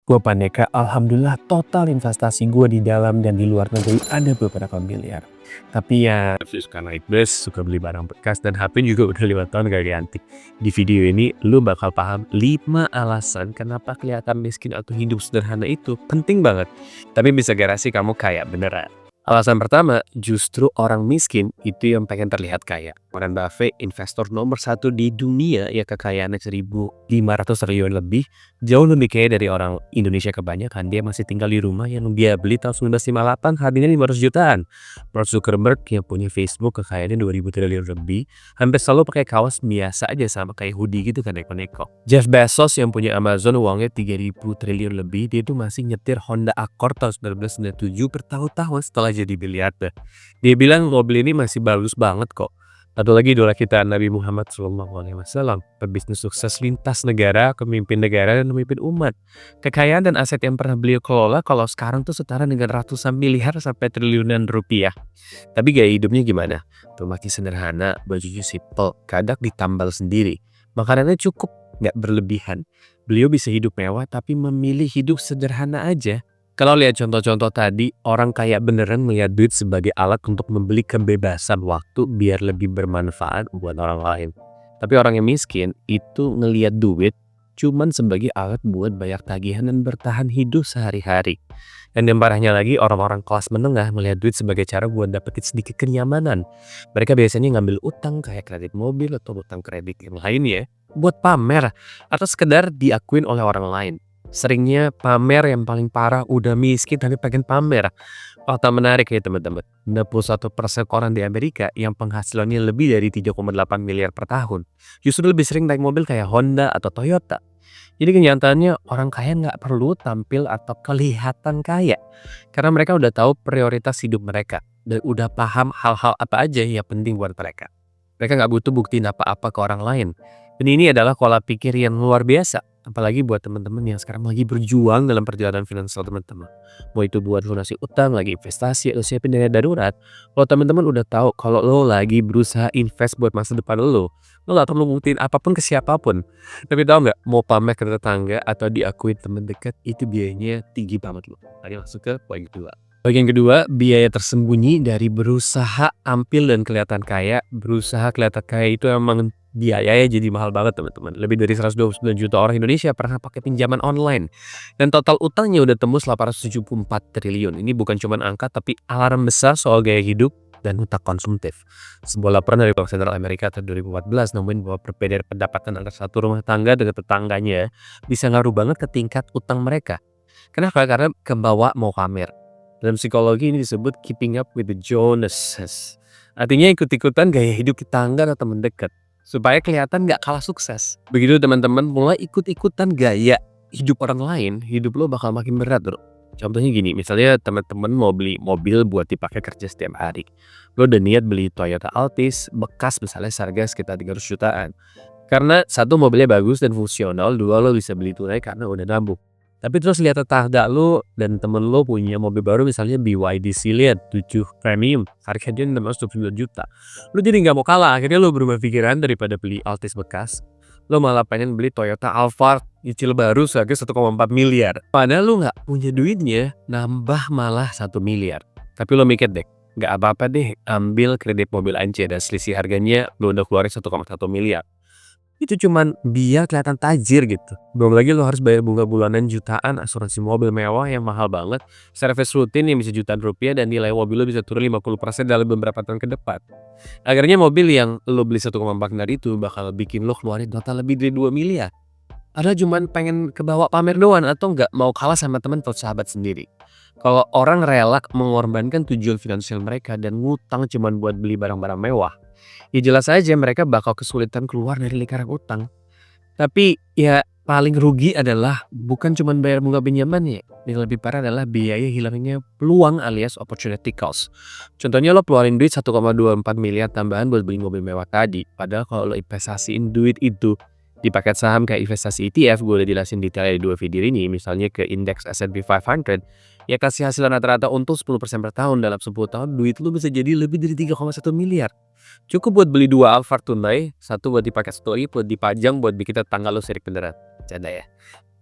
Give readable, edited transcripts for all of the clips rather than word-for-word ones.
Gue Paneka, alhamdulillah total investasi gue di dalam dan di luar negeri ada beberapa miliar. Tapi ya suka naik bus, suka beli barang bekas, dan HP juga udah 5 tahun gak ganti. Di video ini lu bakal paham 5 alasan kenapa kelihatan miskin atau hidup sederhana itu penting banget. Tapi bisa garansi kamu kaya beneran. Alasan pertama, justru orang miskin itu yang pengen terlihat kaya. Warren Buffett, investor nomor 1 di dunia, ya kekayaannya 1.500 triliun lebih, jauh lebih kaya dari orang Indonesia kebanyakan. Dia masih tinggal di rumah yang dia beli tahun 1958, harganya 500 jutaan. Mark Zuckerberg yang punya Facebook, kekayaannya 2.000 triliun lebih, hampir selalu pakai kaos biasa aja sama kayak hoodie gitu kan, neko-neko. Jeff Bezos yang punya Amazon, uangnya 3.000 triliun lebih, dia tuh masih nyetir Honda Accord tahun 1997 bertahun-tahun setelah jadi miliarder. Dia bilang mobil ini masih bagus banget kok. Satu lagi idola kita, Nabi Muhammad SAW, pebisnis sukses lintas negara, pemimpin negara, dan pemimpin umat. Kekayaan dan aset yang pernah beliau kelola kalau sekarang tuh setara dengan ratusan miliar sampai triliunan rupiah. Tapi gaya hidupnya gimana? Tuh makin sederhana, bajunya simple, kadang ditambal sendiri. Makanannya cukup, nggak berlebihan. Beliau bisa hidup mewah tapi memilih hidup sederhana aja. Kalau lihat contoh-contoh tadi, orang kaya beneran melihat duit sebagai alat untuk membeli kebebasan waktu biar lebih bermanfaat buat orang lain. Tapi orang yang miskin itu ngelihat duit cuman sebagai alat buat bayar tagihan dan bertahan hidup sehari-hari. Dan yang parahnya lagi, orang-orang kelas menengah melihat duit sebagai cara buat dapetin sedikit kenyamanan. Mereka biasanya ngambil utang kayak kredit mobil atau utang kredit yang lainnya buat pamer atau sekedar diakuin oleh orang lain. Seringnya pamer yang paling parah udah miskin tapi pengen pamer. Fakta menarik ya teman-teman. 61% orang di Amerika yang penghasilannya lebih dari 3,8 miliar per tahun justru lebih sering naik mobil kayak Honda atau Toyota. Jadi kenyataannya orang kaya nggak perlu tampil atau kelihatan kaya. Karena mereka udah tahu prioritas hidup mereka. Dan udah paham hal-hal apa aja yang penting buat mereka. Mereka nggak butuh buktiin apa-apa ke orang lain. Dan ini adalah pola pikir yang luar biasa. Apalagi buat teman-teman yang sekarang lagi berjuang dalam perjalanan finansial teman-teman. Mau itu buat lunasi utang, lagi investasi, atau siapin dana darurat. Kalau teman-teman udah tahu kalau lo lagi berusaha invest buat masa depan lo nggak perlu buktiin apapun ke siapapun. Tapi tahu nggak, mau pamer ke tetangga atau diakuin teman dekat, itu biayanya tinggi banget lo. Tadi masuk ke poin kedua. Bagian kedua, biaya tersembunyi dari berusaha ampil dan kelihatan kaya. Berusaha kelihatan kaya itu emang biayanya jadi mahal banget teman-teman. Lebih dari 129 juta orang Indonesia pernah pakai pinjaman online. Dan total utangnya udah tembus 874 triliun. Ini bukan cuma angka tapi alarm besar soal gaya hidup dan hutang konsumtif. Sebuah laporan dari Bank Sentral Amerika tahun 2014 nemuin bahwa perbedaan pendapatan antara satu rumah tangga dengan tetangganya bisa ngaruh banget ke tingkat utang mereka. Kenapa? Karena kebawa mau pamer. Dalam psikologi ini disebut keeping up with the Joneses. Artinya ikut-ikutan gaya hidup tetangga atau teman dekat supaya kelihatan nggak kalah sukses. Begitu teman-teman mulai ikut-ikutan gaya hidup orang lain, hidup lo bakal makin berat bro. Contohnya gini, misalnya teman-teman mau beli mobil buat dipakai kerja setiap hari. Lo udah niat beli Toyota Altis bekas misalnya seharga sekitar 300 jutaan. Karena satu, mobilnya bagus dan fungsional, dua, lo bisa beli tunai karena udah nabung. Tapi terus lihat tetangga lo dan temen lo punya mobil baru misalnya BYD Cillian 7 Premium, harganya 629 juta. Lo jadi nggak mau kalah, akhirnya lo berubah pikiran daripada beli Altis bekas. Lo malah pengen beli Toyota Alphard nyicil baru seharga 1,4 miliar. Padahal lo nggak punya duitnya, nambah malah 1 miliar. Tapi lo mikir deh, nggak apa-apa deh ambil kredit mobil aja dan selisih harganya lo udah keluarin 1,1 miliar. Itu cuman biar kelihatan tajir gitu. Belum lagi lo harus bayar bunga bulanan jutaan, asuransi mobil mewah yang mahal banget, servis rutin yang bisa jutaan rupiah, dan nilai mobil lo bisa turun 50% dalam beberapa tahun ke depan. Akhirnya mobil yang lo beli 1,4 miliar itu bakal bikin lo keluarin total lebih dari 2 miliar. Ada cuman pengen kebawa pamer doang atau nggak mau kalah sama teman atau sahabat sendiri. Kalau orang rela mengorbankan tujuan finansial mereka dan ngutang cuman buat beli barang-barang mewah, ya jelas aja mereka bakal kesulitan keluar dari lingkaran utang. Tapi ya paling rugi adalah bukan cuma bayar bunga pinjamannya. Yang lebih parah adalah biaya hilangnya peluang alias opportunity cost. Contohnya lo keluarin duit 1,24 miliar tambahan buat beli mobil mewah tadi. Padahal kalau lo investasiin duit itu di paket saham kayak investasi ETF, gue udah jelasin detailnya di 2 video ini. Misalnya ke indeks S&P 500, ya kasih hasil rata-rata untung 10% per tahun. Dalam 10 tahun duit lo bisa jadi lebih dari 3,1 miliar. Cukup buat beli 2 Alphard tunai, 1 buat dipakai story, buat dipajang, buat bikin tetangga lo sirik beneran. Canda ya.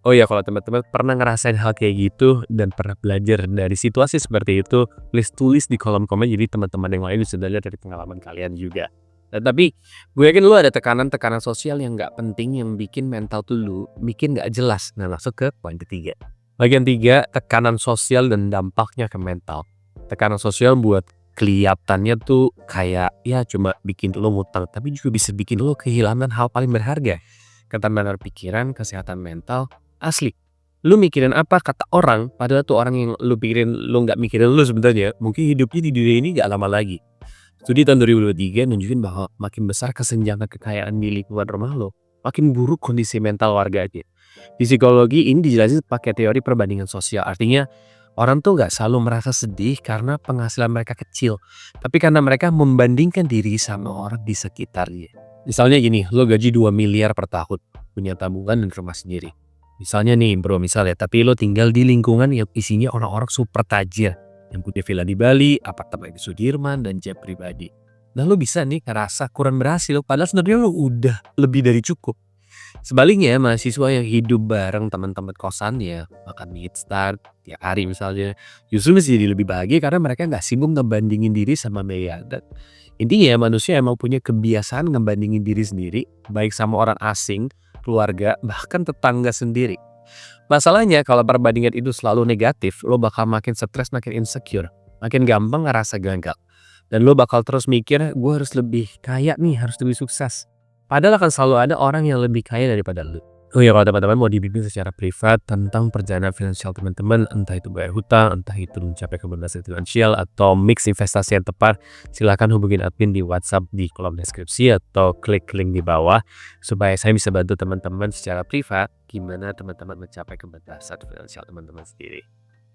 Oh ya, kalau teman-teman pernah ngerasain hal kayak gitu dan pernah belajar dari situasi seperti itu, please tulis di kolom komen jadi teman-teman yang lain bisa belajar dari pengalaman kalian juga. Nah, tapi gue yakin lu ada tekanan-tekanan sosial yang nggak penting yang bikin mental tuh lu bikin nggak jelas. Nah, masuk ke poin ketiga. Bagian 3, tekanan sosial dan dampaknya ke mental. Tekanan sosial buat kelihatannya tuh kayak ya cuma bikin lo ngutang, tapi juga bisa bikin lo kehilangan hal paling berharga. Ketenangan pikiran, kesehatan mental, asli. Lu mikirin apa kata orang, padahal tuh orang yang lu pikirin lu nggak mikirin lu sebenarnya, mungkin hidupnya di dunia ini nggak lama lagi. Studi tahun 2023 nunjukin bahwa makin besar kesenjangan kekayaan di lingkungan rumah lo, makin buruk kondisi mental warganya. Di psikologi ini dijelasin pakai teori perbandingan sosial. Artinya orang tuh nggak selalu merasa sedih karena penghasilan mereka kecil, tapi karena mereka membandingkan diri sama orang di sekitarnya. Misalnya gini, lo gaji 2 miliar per tahun, punya tabungan dan rumah sendiri. Misalnya nih bro, misalnya, tapi lo tinggal di lingkungan yang isinya orang-orang super tajir, yang punya villa di Bali, apartemen di Sudirman, dan jet pribadi. Nah lo bisa nih ngerasa kurang berhasil, padahal sebenarnya lo udah lebih dari cukup. Sebaliknya, mahasiswa yang hidup bareng teman-teman kosannya, makan mie instan tiap hari misalnya, justru mesti jadi lebih bahagia karena mereka nggak sibuk ngebandingin diri sama miliarder. Intinya manusia emang punya kebiasaan ngebandingin diri sendiri, baik sama orang asing, keluarga, bahkan tetangga sendiri. Masalahnya kalau perbandingan itu selalu negatif, lo bakal makin stres, makin insecure, makin gampang ngerasa gagal. Dan lo bakal terus mikir, gue harus lebih kaya nih, harus lebih sukses. Padahal akan selalu ada orang yang lebih kaya daripada lo. Oh ya, kalau teman-teman mau dibimbing secara privat tentang perjalanan finansial teman-teman, entah itu bayar hutang, entah itu mencapai kebebasan finansial, atau mix investasi yang tepat, silakan hubungin admin di WhatsApp di kolom deskripsi atau klik link di bawah supaya saya bisa bantu teman-teman secara privat gimana teman-teman mencapai kebebasan finansial teman-teman sendiri.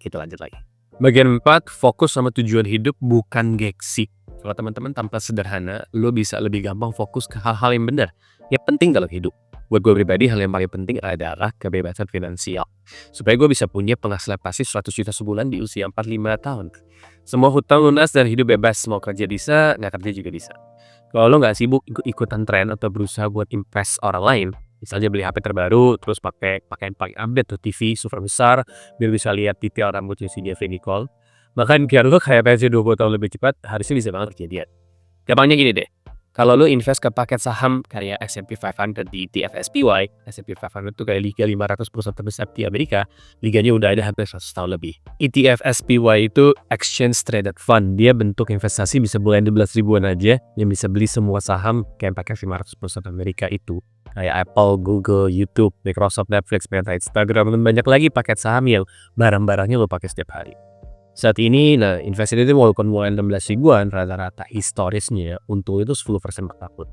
Kita lanjut lagi. Bagian 4, fokus sama tujuan hidup bukan gengsi. Kalau teman-teman tanpa sederhana, lo bisa lebih gampang fokus ke hal-hal yang benar, yang penting dalam hidup. Buat gue pribadi, hal yang paling penting adalah kebebasan finansial. Supaya gue bisa punya penghasilan pasif 100 juta sebulan di usia 45 tahun. Semua hutang lunas dan hidup bebas. Mau kerja bisa, nggak kerja juga bisa. Kalau lo nggak sibuk ikut-ikutan tren atau berusaha buat impress orang lain, misalnya beli HP terbaru, terus pakai pakaian paling update atau TV super besar, biar bisa lihat detail rambutnya si Jeffrey Nicole. Bahkan biar lo kayak pensiun 20 tahun lebih cepat, harusnya bisa banget kejadian. Gampangnya gini deh. Kalau lo invest ke paket saham kayak S&P 500 di ETF SPY, S&P 500 itu kayak liga 500 perusahaan terbesar di Amerika, liganya udah ada hampir 100 tahun lebih. ETF SPY itu Exchange Traded Fund, dia bentuk investasi bisa mulai 12 ribuan aja, yang bisa beli semua saham kayak paket 500 perusahaan Amerika itu. Kayak Apple, Google, YouTube, Microsoft, Netflix, Meta, Instagram, dan banyak lagi paket saham yang barang-barangnya lo pakai setiap hari. Saat ini, investasi itu walaupun mulai 16 ribuan, rata-rata historisnya untung itu 10% per tahun.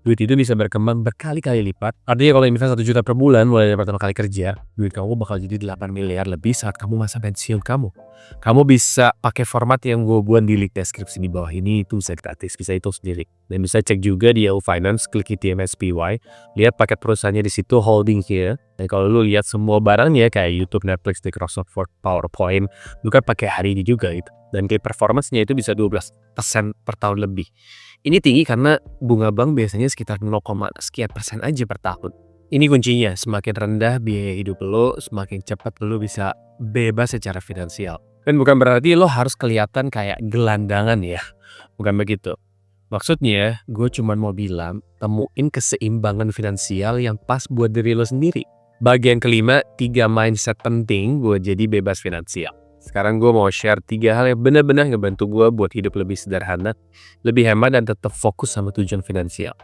Duit itu bisa berkembang berkali-kali lipat. Artinya kalau invest 1 juta per bulan mulai dari pertama kali kerja, duit kamu bakal jadi 8 miliar lebih saat kamu masa pensiun kamu. Kamu bisa pakai format yang gue buat di link deskripsi di bawah ini, itu bisa gratis, bisa hitung sendiri. Dan bisa cek juga di Yahoo Finance, klik ETF SPY, lihat paket perusahaannya di situ, holding here. Dan kalau lu lihat semua barangnya kayak YouTube, Netflix, Microsoft Word, PowerPoint, lu kan pakai hari ini juga gitu. Dan key performance-nya itu bisa 12% per tahun lebih. Ini tinggi karena bunga bank biasanya sekitar 0,sekian% aja per tahun. Ini kuncinya, semakin rendah biaya hidup lo, semakin cepat lo bisa bebas secara finansial. Dan bukan berarti lo harus kelihatan kayak gelandangan ya, bukan begitu. Maksudnya, gue cuma mau bilang, temuin keseimbangan finansial yang pas buat diri lo sendiri. Bagian kelima, 3 mindset penting buat jadi bebas finansial. Sekarang gue mau share 3 hal yang benar-benar ngebantu gue buat hidup lebih sederhana, lebih hemat, dan tetap fokus sama tujuan finansial.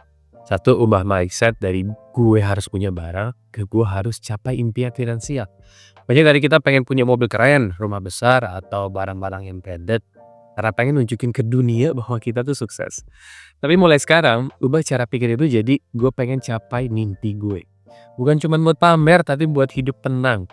1, ubah mindset dari gue harus punya barang ke gue harus capai impian finansial. Banyak dari kita pengen punya mobil keren, rumah besar, atau barang-barang yang branded, karena pengen nunjukin ke dunia bahwa kita tuh sukses. Tapi mulai sekarang, ubah cara pikir itu jadi gue pengen capai mimpi gue. Bukan cuma buat pamer, tapi buat hidup tenang.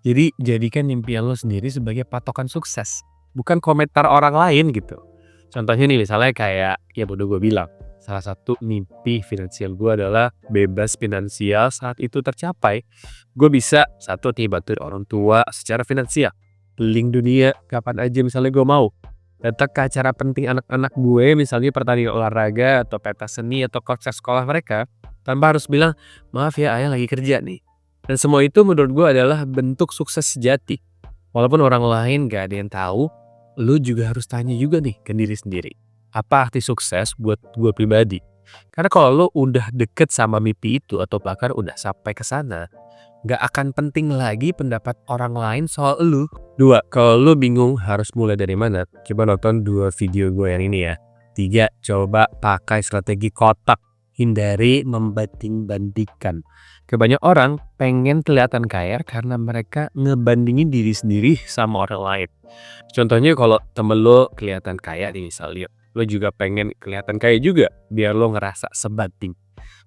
Jadi jadikan impian lo sendiri sebagai patokan sukses, bukan komentar orang lain gitu. Contohnya nih misalnya kayak ya bodoh gue bilang, salah satu mimpi finansial gue adalah bebas finansial saat itu tercapai. Gue bisa satu nih bantu orang tua secara finansial, keliling dunia kapan aja misalnya gue mau. Datang ke acara penting anak-anak gue, misalnya pertandingan olahraga atau pentas seni atau konser sekolah mereka, tanpa harus bilang, maaf ya ayah lagi kerja nih. Dan semua itu menurut gue adalah bentuk sukses sejati. Walaupun orang lain gak ada yang tahu, lu juga harus tanya juga nih ke diri sendiri. Apa arti sukses buat gue pribadi? Karena kalau lu udah deket sama mimpi itu atau bahkan udah sampai ke sana, gak akan penting lagi pendapat orang lain soal lu. 2. Kalau lu bingung harus mulai dari mana, coba nonton 2 video gue yang ini ya. 3. Coba pakai strategi kotak. Hindari membanding-bandingkan. Banyak orang pengen kelihatan kaya karena mereka ngebandingin diri sendiri sama orang lain. Contohnya kalau temen lo kelihatan kaya nih misalnya, lo juga pengen kelihatan kaya juga biar lo ngerasa sebanding.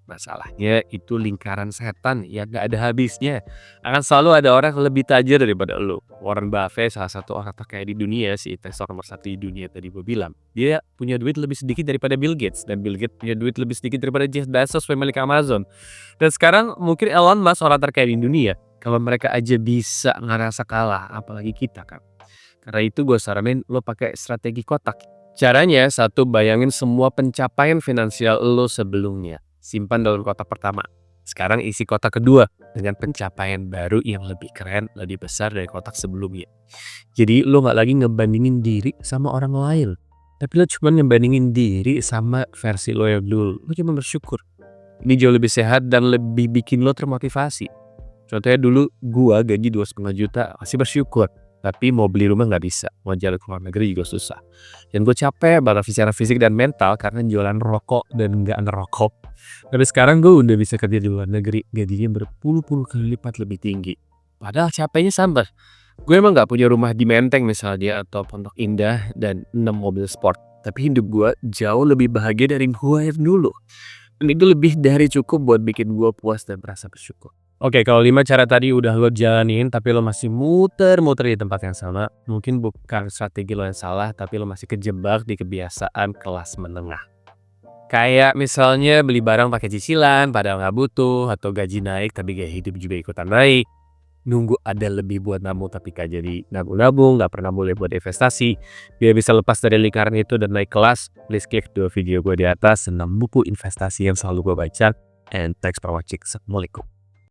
Masalahnya itu lingkaran setan yang gak ada habisnya. Akan selalu ada orang yang lebih tajir daripada lo. Warren Buffett salah satu orang terkaya di dunia, si investor nomor 1 di dunia tadi gue bilang. Dia punya duit lebih sedikit daripada Bill Gates. Dan Bill Gates punya duit lebih sedikit daripada Jeff Bezos, pemilik Amazon. Dan sekarang mungkin Elon Musk orang terkaya di dunia. Kalau mereka aja bisa ngerasa kalah, apalagi kita kan. Karena itu gue saranin lo pakai strategi kotak. Caranya, 1, bayangin semua pencapaian finansial lo sebelumnya. Simpan dalam kotak pertama. Sekarang isi kotak kedua dengan pencapaian baru yang lebih keren, lebih besar dari kotak sebelumnya. Jadi lo gak lagi ngebandingin diri sama orang lain. Tapi lo cuma ngebandingin diri sama versi lo yang dulu. Lo cuma bersyukur. Ini jauh lebih sehat dan lebih bikin lo termotivasi. Contohnya dulu gua gaji 2,5 juta masih bersyukur. Tapi mau beli rumah gak bisa, mau jalan ke luar negeri juga susah. Dan gue capek banget secara fisik dan mental karena jualan rokok dan gak ngerokok. Tapi sekarang gue udah bisa kerja di luar negeri, gajinya berpuluh-puluh kali lipat lebih tinggi. Padahal capeknya sambar. Gue emang gak punya rumah di Menteng misalnya atau Pondok Indah dan 6 mobil sport. Tapi hidup gue jauh lebih bahagia dari gue yang dulu. Dan itu lebih dari cukup buat bikin gue puas dan merasa bersyukur. Oke, kalau 5 cara tadi udah lo jalanin tapi lo masih muter-muter di tempat yang sama, mungkin bukan strategi lo yang salah, tapi lo masih kejebak di kebiasaan kelas menengah. Kayak misalnya beli barang pakai cicilan padahal nggak butuh, atau gaji naik tapi gaya hidup juga ikutan naik. Nunggu ada lebih buat nabung tapi gak jadi nabung-nabung, gak pernah boleh buat investasi. Biar bisa lepas dari lingkaran itu dan naik kelas, please klik 2 video gue di atas, 6 buku investasi yang selalu gue baca. And thanks for watching. Assalamualaikum.